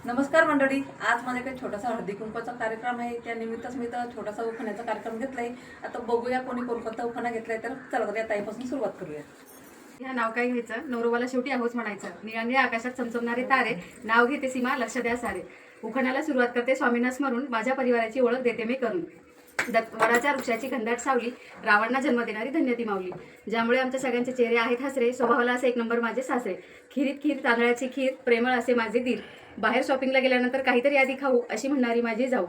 नमस्कार मंडळी, आज माझ्या काही छोटासा हळदी कुंकवाचा कार्यक्रम आहे. त्या निमित्तच मी तर छोटासा उखाण्याचा कार्यक्रम घेतलाय. आता बघूया कोणी कोणता उखाणा घेतलाय. तर चला तर या ताईपासून सुरुवात करूया. ह्या नाव काय घ्यायचं, नवरोबाला शेवटी आहोच म्हणायचं. निळ्या आकाशात चमचमणारे तारे, नाव घेते सीमा, लक्ष द्या सारे. उखाण्याला सुरुवात करते स्वामींना स्मरून, माझ्या परिवाराची ओळख देते मी करून. वडाच्या वृक्षाची घनदाट सावली, रावणला जन्म देणारी धन्य ती माऊली. ज्यामुळे आमच्या सगळ्यांचे चेहरे आहेत हसरे, स्वभावाला असे एक नंबर माझे सासरे. खीरीत खीर, तांदळाची खीर, प्रेमळ असे माझे दीर. बाहेर शॉपिंगला गेल्यानंतर काहीतरी आधी खाऊ अशी म्हणणारी माझी जाऊ.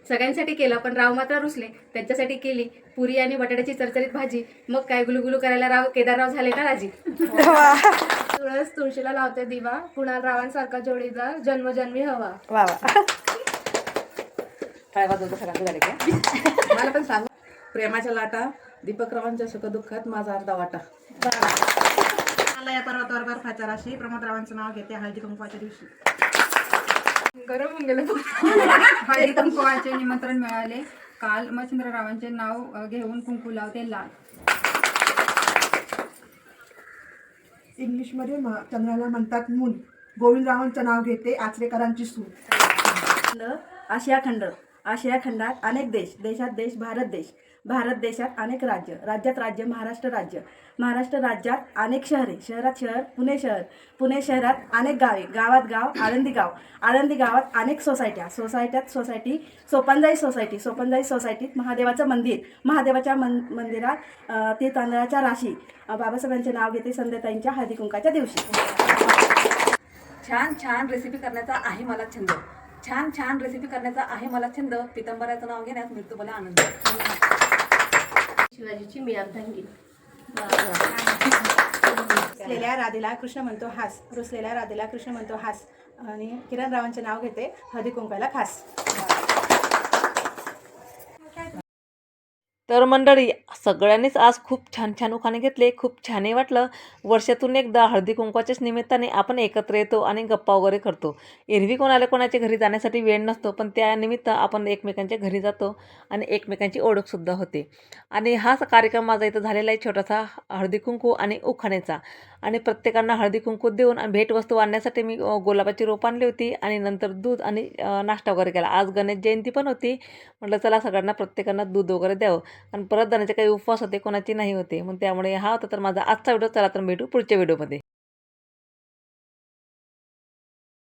सगळ्यांसाठी केलं पण राव मात्र रुसले, त्यांच्यासाठी केली पुरी आणि बटाट्याची चरचरीत भाजी. मग काय गुलुगुलू करायला राव केदारराव झाले ना राजी. तुळस तुळशीला लावते दिवा, कुणाल रावांसारखा जोडीदार जन्मजन्मी हवा. वा वा. काय वाजवतो सगळ्यांचं झाले का? मला पण सांग. प्रेमाच्या लाटा, दीपकरावांच्या सुखदुःखात माझा अर्धा वाटा. मला या पर्वतावर बर्फाच्या राशी, प्रमोदरावांचं नाव घेते हळदी कुंकवाच्या दिवशी. गरम होऊन गेलं. हळदी कुंकवाचे निमंत्रण मिळाले काल, मच्छिंद्ररावांचे नाव घेऊन कुंकू लावते लाल. इंग्लिशमध्ये चंद्राला म्हणतात मून. गोविंदरावांचं नाव घेते आचरेकरांची सून. आशिया खंड, आशिया खंडात अनेक देश, देशात देश भारत देश, भारत देशात अनेक राज्य, राज्यात राज्य महाराष्ट्र राज्य, महाराष्ट्र राज्यात अनेक शहरे, शहरात शहर पुणे शहर, पुणे शहरात अनेक गावे, गावात गाव आळंदी गाव, आळंदी गावात अनेक सोसायट्या, सोसायट्यात सोसायटी, सोपनजाई सोसायटी, सोपनजाई सोसायटीत महादेवाचं मंदिर, महादेवाच्या मंदिरात ते तांदळाच्या राशी. बाबासाहेबांचे नाव घेते संध्याताईंच्या हळदी कुंकाच्या दिवशी. छान छान रेसिपी करण्याचा आहे मला छंद, छान छान रेसिपी करण्याचा आहे मला छंद. पितांबराचं नाव घेण्यात मिळतो मला आनंद. शिवाजीची मी अर्धांगी. रुसलेल्या राधेला कृष्ण म्हणतो हास, रुसलेल्या राधेला कृष्ण म्हणतो हास. आणि किरणरावांचे नाव घेते हळदी कुंकाला खास. तर मंडळी, सगळ्यांनीच आज खूप छान छान उखाणे घेतले. खूप छानही वाटलं. वर्षातून एकदा हळदी कुंकवाच्याच निमित्ताने आपण एकत्र येतो आणि गप्पा वगैरे करतो. एरवी कोणाच्या घरी जाण्यासाठी वेळ नसतो, पण त्यानिमित्त आपण एकमेकांच्या घरी जातो आणि एकमेकांची ओळखसुद्धा होते. आणि हाच कार्यक्रम माझा इथं झालेला आहे, छोटासा हळदी कुंकू आणि उखाण्याचा. आणि प्रत्येकांना हळदी कुंकू देऊन आणि भेटवस्तू आणण्यासाठी मी गुलाबाची रोप आणली होती आणि नंतर दूध आणि नाश्ता वगैरे केला. आज गणेश जयंती पण होती. म्हटलं चला सगळ्यांना प्रत्येकांना दूध वगैरे द्यावं. आणि परत जाण्याचे काही उपवास होते, कोणाची नाही होते. मग त्यामुळे हा होता तर माझा आजचा व्हिडिओ. चला तर भेटू पुढच्या व्हिडिओमध्ये.